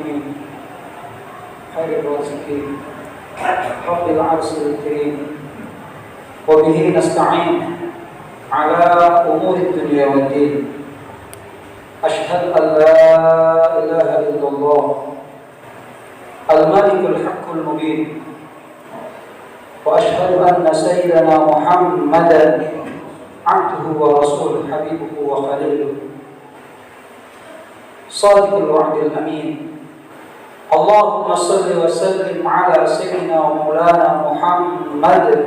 الراحمين خير الرازقين رب العرش الكريم وبه نستعين على أمور الدنيا والدين أشهد أن لا إله إلا الله الملك الحق المبين وأشهد أن سيدنا محمدا عبده ورسوله حبيبه وخليله صادق الوعد الأمين اللهم صل وسلم على سيدنا ومولانا محمد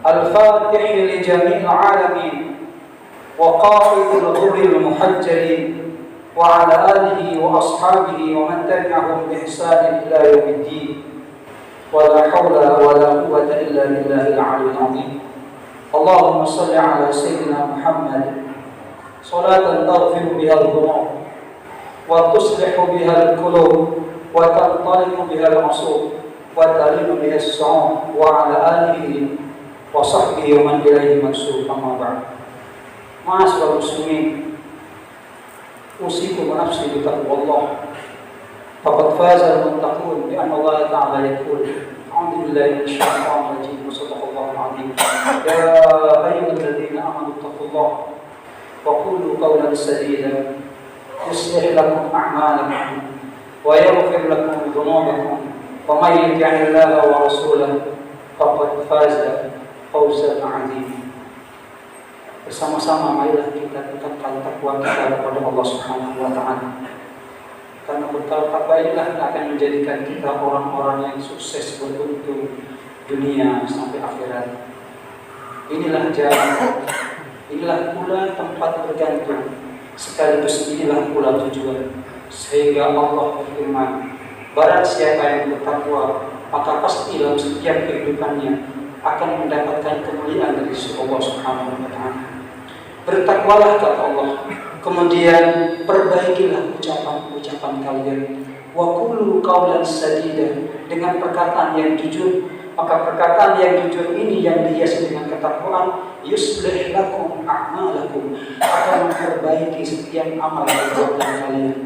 الفاتح لجميع العالمين وقائد الغر المحجلين وعلى آله وأصحابه ومن تبعهم بإحسان إلى يوم الدين ولا حول ولا قوة إلا بالله العلي العظيم اللهم صل على سيدنا محمد صلاة تغفر بها الذنوب وتصلح بها القلوب وتنطلق بها العصور وتلين بها الصعود وعلى آله وصحبه ومن إليه منسوب أما بعد معاشر المسلمين أوصيكم ونفسي بتقوى الله فقد فاز المتقون بأن الله تعالى يقول أعوذ بالله من الشيطان الرجيم وصدق الله العظيم يا أيها الذين آمنوا اتقوا الله وقولوا قولا سديدا يصلح لكم أعمالكم ويغفر لكم ذنوبكم ومن يطع الله ورسوله فقد فاز فوزا عظيما. Bersama-sama marilah kita tingkatkan takwa kita kepada Allah Subhanahu wa taala. Karena bekal takwa inilah akan menjadikan kita orang-orang yang sukses beruntung dunia sampai akhirat. Inilah jalan, inilah pula tempat bergantung, sekaligus inilah pula tujuan. Sehingga Allah berfirman, barang siapa yang bertakwa, maka pasti dalam setiap kehidupannya akan mendapatkan kemuliaan dari Allah Subhanahu wa taala. Bertakwalah kata Allah, kemudian perbaikilah ucapan-ucapan kalian. Wa qulu qawlan sadida, dengan perkataan yang jujur. Maka perkataan yang jujur ini yang dihiasi dengan ketakwaan, yuslih lakum a'malakum, akan memperbaiki setiap amal perbuatan kalian.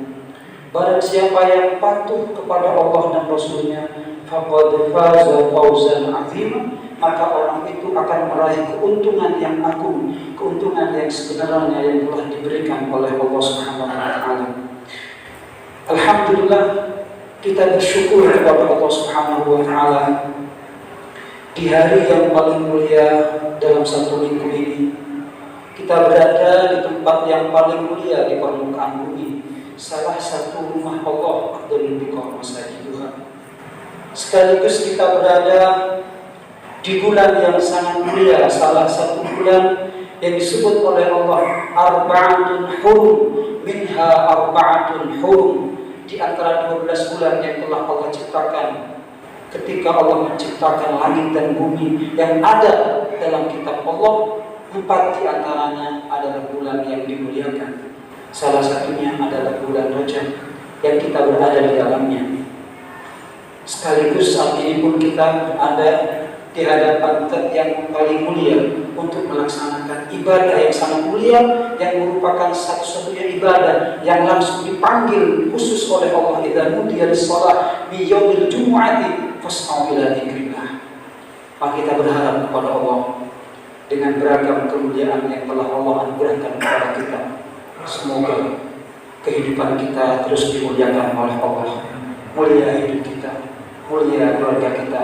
Barang siapa yang patuh kepada Allah dan Rasulnya, faqad faza fawzan 'azima, maka orang itu akan meraih keuntungan yang agung, keuntungan yang sebenarnya yang telah diberikan oleh Allah Subhanahu wa taala. Alhamdulillah, kita bersyukur kepada Allah Subhanahu wa taala di hari yang paling mulia dalam satu minggu ini. Kita berada di tempat yang paling mulia di permukaan bumi, salah satu rumah Allah, Abdul Biqah Masajiduha. Sekaligus kita berada di bulan yang sangat mulia, salah satu bulan yang disebut oleh Allah arba'atun hurum, minha arba'atun hurum, di antara 12 bulan yang telah Allah ciptakan. Ketika Allah menciptakan langit dan bumi yang ada dalam kitab Allah, 4 di antaranya adalah bulan yang dimuliakan. Salah satunya adalah bulan Rajab yang kita berada di dalamnya. Sekaligus saat ini pun kita berada di hadapan yang paling mulia untuk melaksanakan ibadah yang sangat mulia, yang merupakan satu-satunya ibadah yang langsung dipanggil khusus oleh Allah. Idza nudiya lis-shalah bi yaumil jumu'ati fas'au ila dzikrillah. Maka kita berharap kepada Allah dengan beragam kemuliaan yang telah Allah anugerahkan kepada kita. Semoga kehidupan kita terus dimuliakan oleh Allah. Mulia hidup kita, mulia keluarga kita,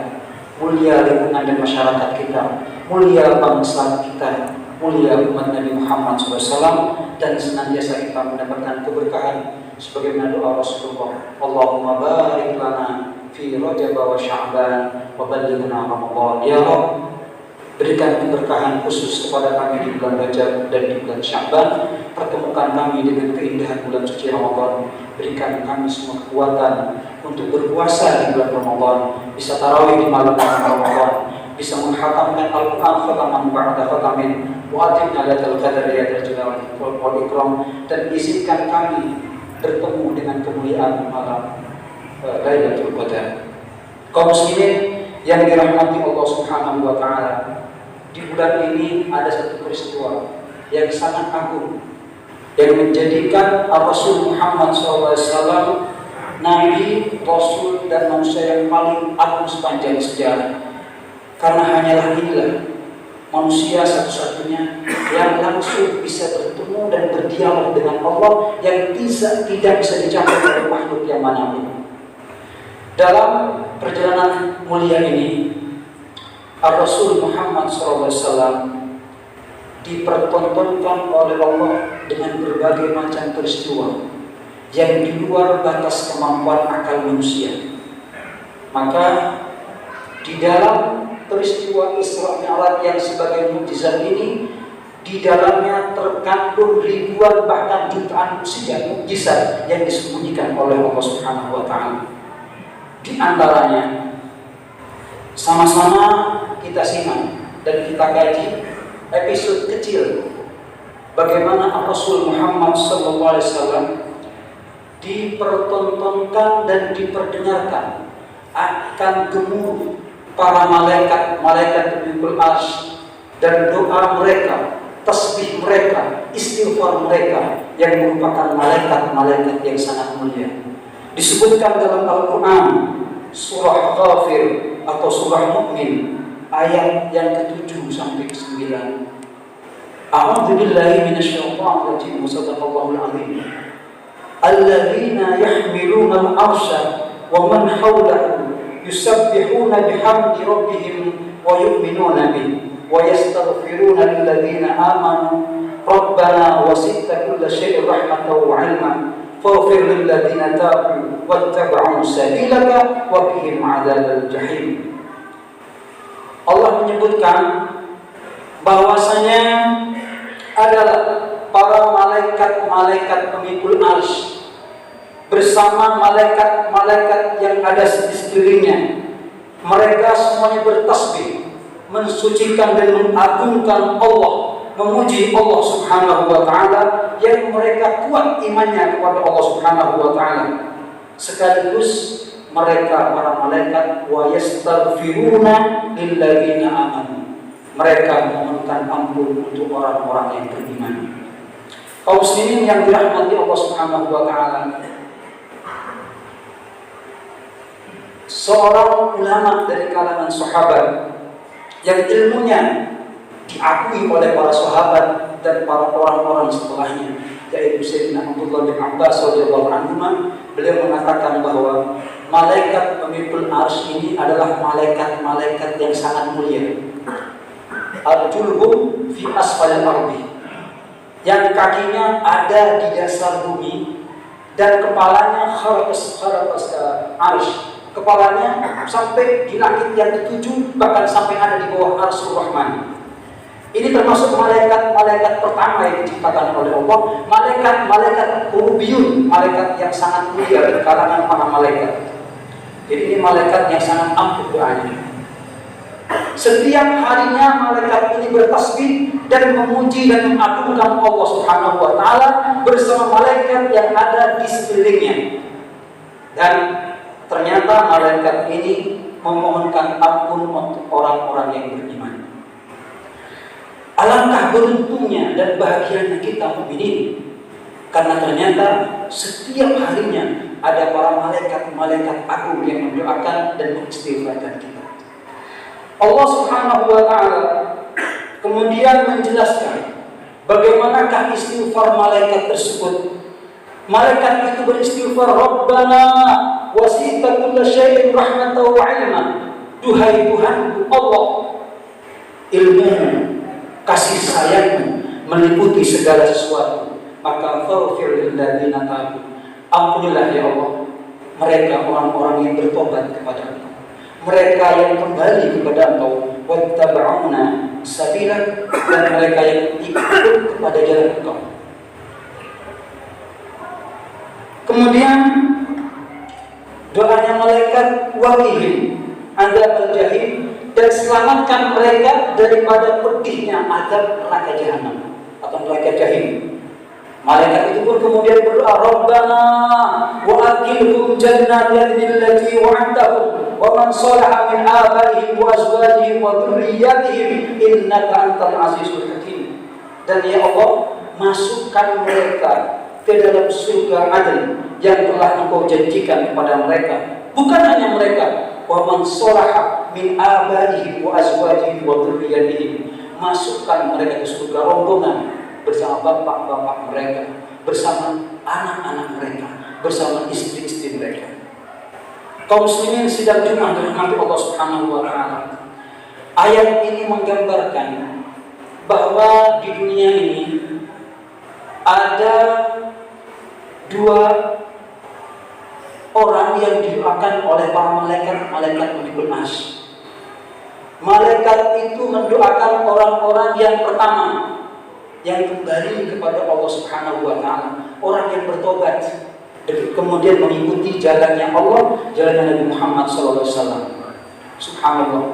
mulia lingkungan dan masyarakat kita, mulia bangsa kita, mulia umat Nabi Muhammad SAW, dan senantiasa kita mendapatkan keberkahan sebagaimana doa Rasulullah. Allahumma barik lana fi Rajab wa Sya'ban wa ballighna Ramadan. Ya Rabb, berikan keberkahan khusus kepada kami di bulan Rajab dan di bulan Sya'ban. Pertemukan kami dengan keindahan bulan suci Ramadan. Berikan kami semua kekuatan untuk berpuasa di bulan Ramadan, bisa tarawih di malam Ramadan, bisa menghatamkan Al-Quran khataman ba'da khatamin, wajibna lailatul qadar ya jalal wal ikram, dan izinkan kami bertemu dengan kemuliaan malam Lailatul Qadar. Kaum muslimin yang dirahmati Allah Subhanahu wa taala, di bulan ini ada satu peristiwa yang sangat agung yang menjadikan Rasul Muhammad SAW Nabi, Rasul, dan manusia yang paling agung sepanjang sejarah. Karena hanyalah inilah manusia satu-satunya yang langsung bisa bertemu dan berdialog dengan Allah yang tidak bisa dicapai oleh makhluk yang manapun. Dalam perjalanan mulia ini, Rasul Muhammad SAW dipertontonkan oleh Allah dengan berbagai macam peristiwa yang di luar batas kemampuan akal manusia. Maka di dalam peristiwa Isra Mi'raj yang sebagai mukjizat ini, di dalamnya terkandung ribuan bahkan jutaan mukjizat yang disembunyikan oleh Allah Subhanahu wa taala. Di antaranya sama-sama kita simak dan kita kaji episode kecil bagaimana Rasul Muhammad SAW dipertontonkan dan diperdengarkan akan gemuruh para malaikat pemikul arsy dan doa mereka, tasbih mereka, istighfar mereka yang merupakan malaikat-malaikat yang sangat mulia. Disebutkan dalam Al-Quran surah Ghafir atau surah Mu'min ayat yang ke-7 sampai ke-9. A'udzu billahi minasyaitonir rajim. Shadaqallahul azim. Alladzina yahmiluna al-arsya wa man hawlahu yusabbihuna bihamdi rabbihim wa yu'minuna bihi wa yastaghfiruna lilladzina amanu rabbana wasi'ta kulla syai'in rahmatan wa 'ilman faghfir lilladzina tabu wattaba'u sabilaka wa qihim 'adzabal jahim. Allah menyebutkan bahwasanya adalah para malaikat-malaikat pemikul arsy bersama malaikat-malaikat yang ada di sekelilingnya. Mereka semuanya bertasbih, mensucikan dan mengagungkan Allah, memuji Allah Subhanahu wa taala yang mereka kuat imannya kepada Allah Subhanahu wa taala. Sekaligus mereka para malaikat wa yastaghfiruna lilladzina amanu. Mereka memohonkan ampun untuk orang-orang yang beriman. Kaum muslimin yang dirahmati Allah Subhanahu wa taala, seorang ulama dari kalangan sahabat yang ilmunya diakui oleh para sahabat dan para orang-orang setelahnya, yaitu Sayyidina Abdullah bin Abbas radhiyallahu anhu, beliau mengatakan bahwa malaikat pemikul arsy ini adalah malaikat-malaikat yang sangat mulia. Al-julhum fi asfalil ardi, yang kakinya ada di dasar bumi dan kepalanya kharaqas arsy, kepalanya sampai di langit yang ketujuh, bahkan sampai ada di bawah Arsyur Rahman. Ini termasuk malaikat-malaikat pertama yang diciptakan oleh Allah, malaikat-malaikat urubiyun, malaikat yang sangat mulia di kalangan para malaikat. Jadi ini malaikat yang sangat ampuh doanya. Setiap harinya malaikat ini bertasbih dan memuji dan mengagungkan Allah Subhanahu wa taala bersama malaikat yang ada di sekelilingnya. Dan ternyata malaikat ini memohonkan ampun untuk orang-orang yang beriman. Alangkah beruntungnya dan bahagianya kita mukminin, karena ternyata setiap harinya ada para malaikat-malaikat agung yang mendoakan dan mengistighfarkan kita. Allah Subhanahu wa taala kemudian menjelaskan bagaimanakah istighfar malaikat tersebut. Malaikat itu beristighfar, Rabbana wasi'ta kulla syai'in rahmatan wa 'ilman. Duhai Tuhanku Allah, ilmu kasih sayangmu meliputi segala sesuatu, maka faghfir lilladzina tabu. Ampunilah ya Allah mereka orang-orang yang bertobat kepada Engkau, mereka yang kembali kepada Engkau, wattaba'una sabilak, dan mereka yang ikut kepada jalan Engkau. Kemudian doanya malaikat waqihim adzabal jahim, dan selamatkan mereka daripada pedihnya azab neraka jahanam atau neraka jahim. Malaikat itu pun kemudian berdoa, Rabbana wa adkhilhum jannatin allati wa'adtahum wa man salaha min abaihim wa azwajihim wa dhurriyyatihim innaka antal azizul hakim. Dan ya Allah, masukkan mereka ke dalam surga Aden yang telah Engkau janjikan kepada mereka. Bukan hanya mereka, wa man sholaha min abaihim wa azwajihim wa dzurriyyatihim. Masukkan mereka ke surga rombongan bersama bapak-bapak mereka, bersama anak-anak mereka, bersama istri-istri mereka. Kaum muslimin sidang Jumat dirahmati Allah Subhanahu wa taala. Ayat ini menggambarkan bahwa di dunia ini ada dua orang yang didoakan oleh para malaikat Malikul Mas. Malaikat itu mendoakan orang-orang yang pertama yang kembali kepada Allah Subhanahu wa taala, orang yang bertobat dan kemudian mengikuti jalannya Allah, jalannya Nabi Muhammad SAW. Subhanallah.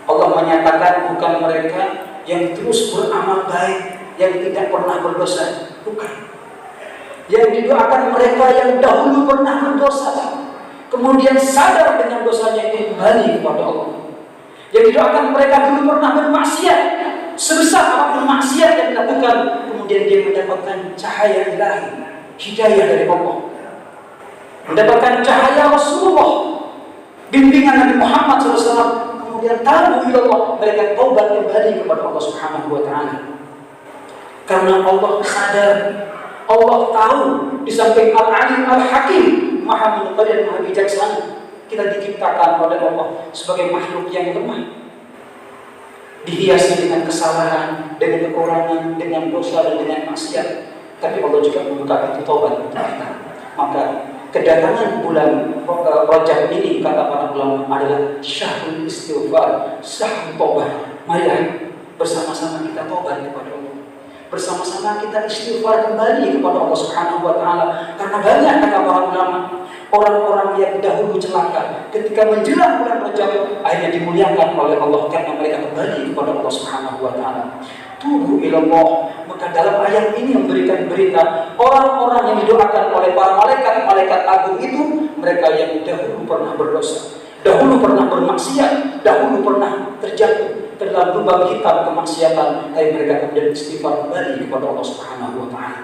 Allah menyatakan bukan mereka yang terus beramal baik, yang tidak pernah berdosa, bukan. Yang didoakan mereka yang dahulu pernah berdosa, kemudian sadar dengan dosanya itu kembali kepada Allah. Yang didoakan mereka dulu pernah bermaksiat, sebesar apapun maksiat yang dilakukan, kemudian dia mendapatkan cahaya ilahi, hidayah dari Allah, mendapatkan cahaya Rasulullah, bimbingan Nabi Muhammad SAW, kemudian tabu ilallah, mereka taubat kembali kepada Allah Subhanahu wa taala. Karena Allah sadar, Allah tahu, di samping Al-Alim Al-Hakim, Maha mengetahui dan Maha bijaksana, kita diciptakan oleh Allah sebagai makhluk yang lemah, dihiasi dengan kesalahan, dengan kekurangan, dengan dosa dan dengan maksiat. Tapi Allah juga membuka pintu taubat untuk kita. Maka kedatangan bulan Rajab ini, kata para ulama, adalah syahrul istighfar, syahrul taubat. Marilah bersama-sama kita taubat kepada Allah. Bersama-sama kita istighfar kembali kepada Allah Subhanahu wa taala. Karena banyak, kata para ulama, orang-orang yang dahulu celaka ketika menjelang bulan Rajab akhirnya dimuliakan oleh Allah karena mereka kembali kepada Allah Subhanahu wa taala. Tubu ilallah. Maka dalam ayat ini memberikan berita orang-orang yang didoakan oleh para malaikat agung itu, mereka yang dahulu pernah berdosa, dahulu pernah bermaksiat, dahulu pernah terjatuh ke dalam lubang hitam kemaksiatan, tapi mereka kemudian istighfar kembali kepada Allah Subhanahu wa taala.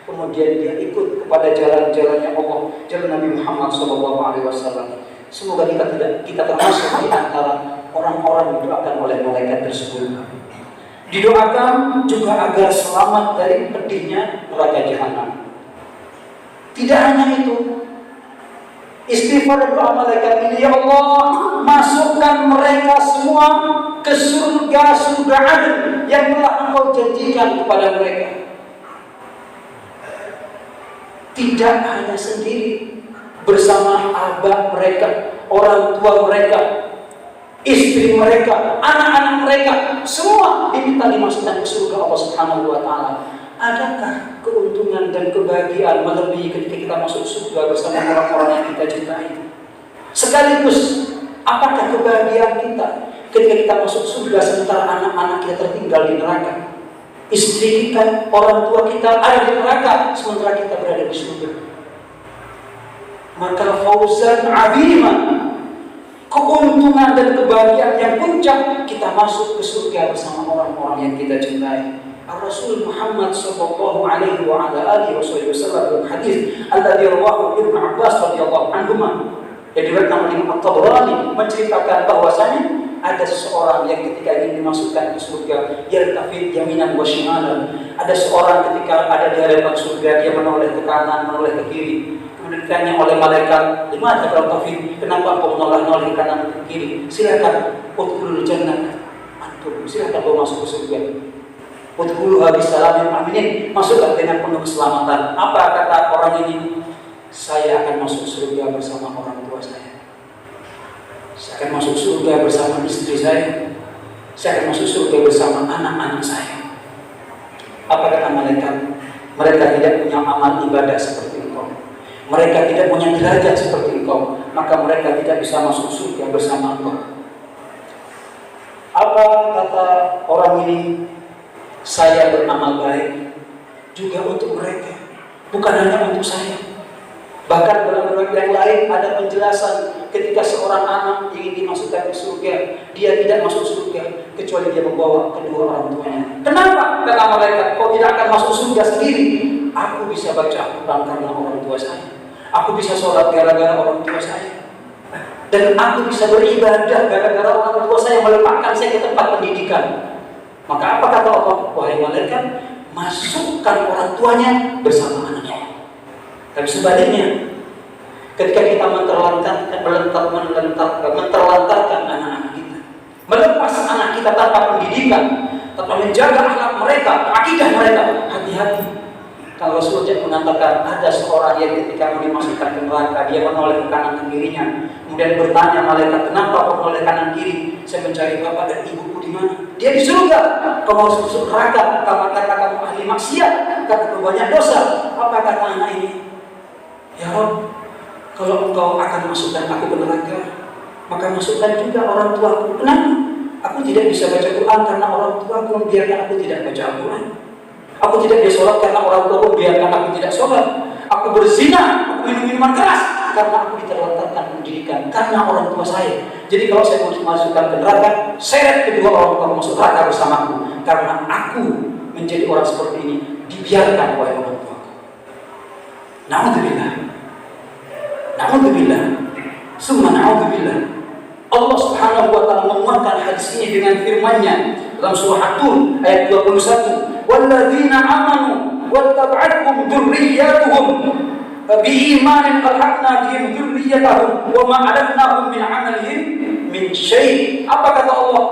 Kemudian dia ikut kepada jalan-jalannya Allah, jalan Nabi Muhammad SAW. Semoga kita termasuk di antara orang-orang yang didoakan oleh malaikat tersebut. Didoakan juga agar selamat dari pedihnya neraka jahanam. Tidak hanya itu, istighfar dan doa malaikat ini, ya Allah, masukkan mereka semua ke surga adil yang telah Engkau janjikan kepada mereka. Tidak hanya sendiri, bersama abah mereka, orang tua mereka, istri mereka, anak-anak mereka, semua diminta dimasukkan ke surga Allah Subhanahu wa taala. Adakah keuntungan dan kebahagiaan melebihi ketika kita masuk surga bersama orang-orang yang kita cintai? Sekaligus, apakah kebahagiaan kita ketika kita masuk surga sementara anak-anak kita tertinggal di neraka? Istri kita, orang tua kita ada di neraka sementara kita berada di surga. Maka fauzan aziman, keuntungan dan kebahagiaan yang puncak, kita masuk ke surga bersama orang-orang yang kita cintai. Rasul Muhammad sallallahu alaihi wa ala alihi wasallam dalam hadis alladzi rawahu Ibnu Abbas radhiyallahu anhuma, yang diriwayatkan oleh Imam At-Tabrani, menceritakan bahwasanya ada seseorang yang ketika ingin dimasukkan ke surga, yaltafit yaminan wa shimalan. Ada seorang ketika ada di hadapan surga, dia menoleh ke kanan, menoleh ke kiri. Kemudian ditanya oleh malaikat, "Limadza taltafit? Kenapa kau menoleh ke kanan dan ke kiri? Silakan, udkhulul jannah antum. Silakan kau masuk ke surga. Udkhuluha bisalamin aminin. Masuklah dengan penuh keselamatan." Apa kata orang ini? Saya akan masuk surga bersama orang tua saya. Saya akan masuk surga bersama istri saya. Saya akan masuk surga bersama anak-anak saya. Apa kata malaikat? Mereka tidak punya amal ibadah seperti engkau. Mereka tidak punya derajat seperti engkau. Maka mereka tidak bisa masuk surga bersama engkau. Apa kata orang ini? Saya beramal baik juga untuk mereka, bukan hanya untuk saya. Bahkan dalam riwayat yang lain ada penjelasan ketika seorang anak ingin dimasukkan ke surga, dia tidak masuk surga kecuali dia membawa kedua orang tuanya. Kenapa? Kata malaikat, kau tidak akan masuk surga sendiri. Aku bisa baca Al-Quran karena orang tua saya. Aku bisa sholat gara-gara orang tua saya. Dan aku bisa beribadah gara-gara orang tua saya melepaskan saya ke tempat pendidikan. Maka apa kata Allah? Wahai malaikat, masukkan orang tuanya bersama anaknya. Tapi sebaliknya, ketika kita menterlantarkan anak-anak kita, melepas anak kita tanpa pendidikan, tanpa menjaga akhlak mereka, akidah mereka, hati-hati. Kalau Rasulullah mengatakan ada seorang yang ketika mau dimasukkan ke neraka, dia menoleh ke kanan ke kirinya, kemudian bertanya malaikat, kenapa kau menoleh kanan kiri? Saya mencari bapak dan ibuku di mana? Dia di surga. Kau mau masuk neraka? Kata kamu ahli maksiat, kata banyak dosa. Apa kata anak ini? Ya Rabb, kalau engkau akan masukkan aku ke neraka, maka masukkan juga orang tuaku. Kenapa? Aku tidak bisa baca Quran karena orang tuaku membiarkan aku tidak baca Al-Quran. Aku tidak bisa sholat karena orang tuaku membiarkan aku tidak sholat. Aku berzina, aku minum minuman keras karena aku diterlantarkan pendidikan karena orang tua saya. Jadi kalau saya mau dimasukkan ke neraka, seret kedua orang tua masuk neraka bersamaku karena aku menjadi orang seperti ini dibiarkan oleh orang tuaku. Na'udzubillah. Na'udzubillah. Summa na'udzubillah. Allah Subhanahu wa taala menguatkan hadis ini dengan firman-Nya dalam surah At-Tur ayat 21, "Walladzina amanu wattaba'athum dzurriyyatuhum biimanin alhaqna bihim dzurriyyatahum wa ma 'alatnahum min 'amalihim min syai'." Apa kata Allah?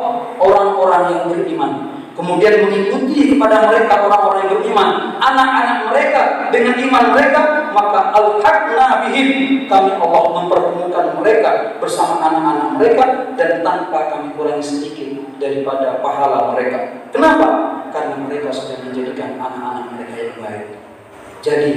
Orang-orang yang beriman kemudian mengikuti kepada mereka orang-orang yang beriman, anak-anak mereka dengan iman mereka, maka alhaqna bihim, kami Allah mempertemukan mereka bersama anak-anak mereka dan tanpa kami kurangi sedikit daripada pahala mereka. Kenapa? Karena mereka sudah menjadikan anak-anak mereka yang baik. Jadi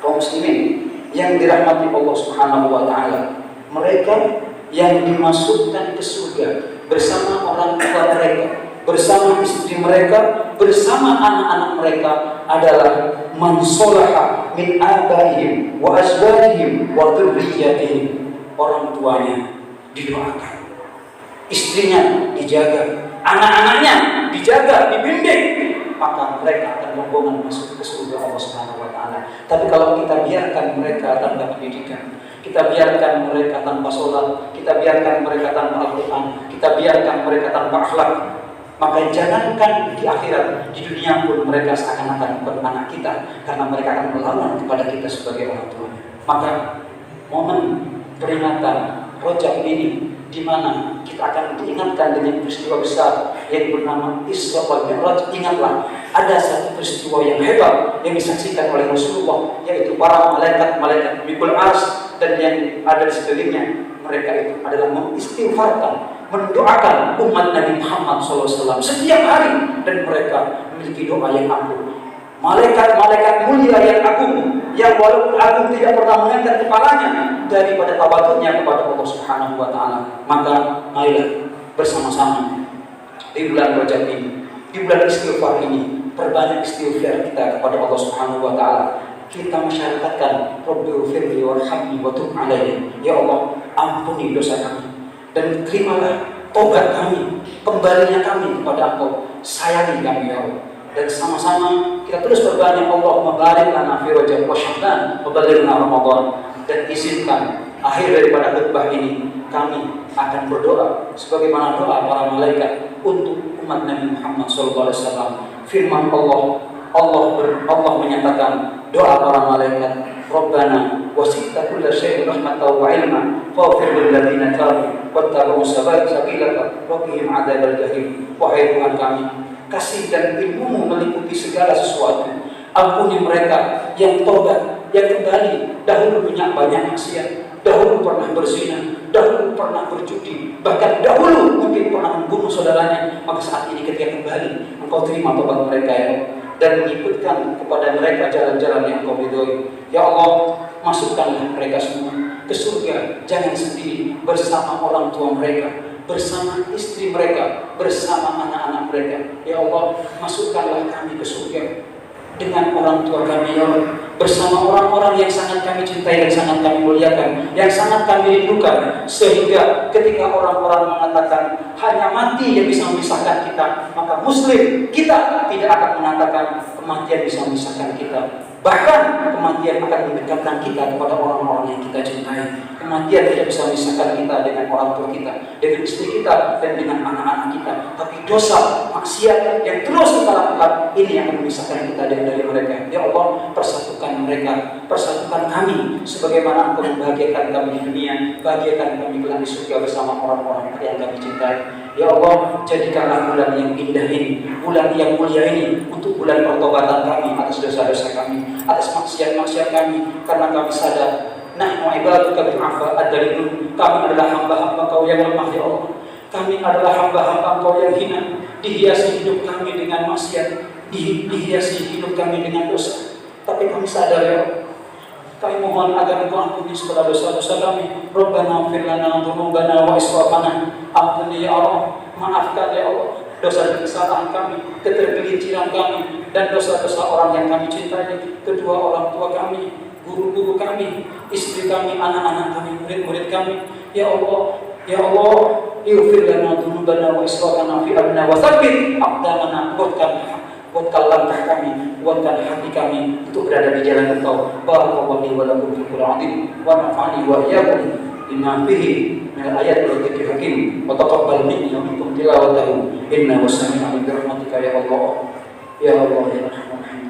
kaum muslimin yang dirahmati Allah Subhanahu wa taala, mereka yang dimasukkan ke surga bersama orang tua mereka, bersama istri mereka, bersama anak-anak mereka adalah man sholaha min abaihim wa azwajihim wa dzurriyyatihim. Orang tuanya didoakan, istrinya dijaga, anak-anaknya dijaga, dibimbing, maka mereka akan rombongan masuk ke surga Allah Subhanahu wa taala. Tapi kalau kita biarkan mereka tanpa pendidikan, kita biarkan mereka tanpa sholat, kita biarkan mereka tanpa Al-Quran, kita biarkan mereka tanpa akhlak, maka jangankan di akhirat, di dunia pun mereka seakan-akan bukan anak kita, karena mereka akan melawan kepada kita sebagai orang tua. Maka momen peringatan Rajab ini, di mana kita akan diingatkan dengan peristiwa besar yang bernama Isra wal Mi'raj. Ingatlah, ada satu peristiwa yang hebat yang disaksikan oleh Rasulullah, yaitu para malaikat Mikul Ars dan yang ada di sekelilingnya. Mereka itu adalah mengistighfarkan, mendoakan umat Nabi Muhammad SAW setiap hari, dan mereka memiliki doa yang agung. Malaikat-malaikat mulia yang agung, yang walaupun agung tidak pernah mengangkat kepalanya daripada tawaduknya kepada Allah Subhanahu wa taala. Maka marilah bersama-sama di bulan Rajab ini, di bulan istighfar ini, perbanyak istighfar kita kepada Allah Subhanahu wa taala. Kita masyarakatkan Rabbighfirli warhamni wa tub alayya. Ya Allah, ampuni dosa kami dan terimalah tobat kami, kembalinya kami kepada Engkau. Sayangi kami ya Allah. Dan sama-sama kita terus berbanyak, Allahumma barik lana fi Rajab wa Sya'ban wa ballighna Ramadan. Dan izinkan akhir daripada khutbah ini kami akan berdoa sebagaimana doa para malaikat untuk umat Nabi Muhammad SAW. Firman Allah menyatakan doa para malaikat, Rabbana wasi'ta kulla syai'in rahmatan wa 'ilman faghfir lil ladzina tabu wattaba'u sabilaka wa qihim 'adzabal jahim. Wahai Tuhan kami, kasih dan ilmu-Mu meliputi segala sesuatu. Ampuni mereka yang tobat, yang kembali dahulu punya banyak maksiat, dahulu pernah berzina, dahulu pernah berjudi, bahkan dahulu mungkin pernah membunuh saudaranya. Maka saat ini ketika kembali, Engkau terima tobat mereka ya Allah, dan mengikutkan kepada mereka jalan-jalan yang Engkau ridhoi. Ya Allah, masukkanlah mereka semua ke surga, jangan sendiri, bersama orang tua mereka, bersama istri mereka, bersama anak-anak mereka. Ya Allah, masukkanlah kami ke surga dengan orang tua kami ya Allah, bersama orang-orang yang sangat kami cintai dan sangat kami muliakan, yang sangat kami rindukan, sehingga ketika orang-orang mengatakan hanya mati yang bisa memisahkan kita, maka muslim kita tidak akan mengatakan kematian bisa memisahkan kita. Bahkan kematian akan mendekatkan kita kepada orang-orang yang kita cintai. Kematian tidak bisa memisahkan kita dengan orang tua kita, dengan istri kita, dan dengan anak-anak kita. Tapi dosa, maksiat yang terus kita lakukan, ini yang akan memisahkan kita dari mereka. Ya Allah, persatukan mereka, persatukan kami, sebagaimana Engkau membahagiakan kami di dunia, bahagiakan kami kelak di surga bersama orang-orang yang kami cintai. Ya Allah, jadikanlah bulan yang indah ini, bulan yang mulia ini, untuk bulan pertobatan kami atas dosa-dosa kami, atas maksiat-maksiat kami, karena kami sadar nahnu ibaduka bil afwa ad-dalilun, kami adalah hamba-hamba Kau yang lemah ya Allah. Kami adalah hamba-hamba Kau yang hina, dihiasi hidup kami dengan maksiat, dihiasi hidup kami dengan dosa. Tapi kami sadar ya Allah, kami mohon agar Engkau ampuni segala dosa-dosa kami. Rabbana ighfir lana dzunubana wa israfana. Ampuni ya Allah, maafkan ya Allah dosa dan kesalahan kami, ketergelinciran kami, dan dosa-dosa orang yang kami cintai, kedua orang tua kami, guru-guru kami, istri kami, anak-anak kami, murid-murid kami. Ya Allah, ya Allah, ighfir lana dzunubana wa israfana fi amrina wa tsabbit aqdamana, kuatkan langkah kami, kuatkan hati kami untuk berada di jalan Engkau. Barakallahu li wa lakum fil Qur'an wa nafa'ani wa iyyakum bima fihi min al-ayati wa dzikril hakim wa taqabbal minni wa minkum tilawatahu innahu sami'un 'alim bi rahmatika ya Allah ya Allah ya Rahman.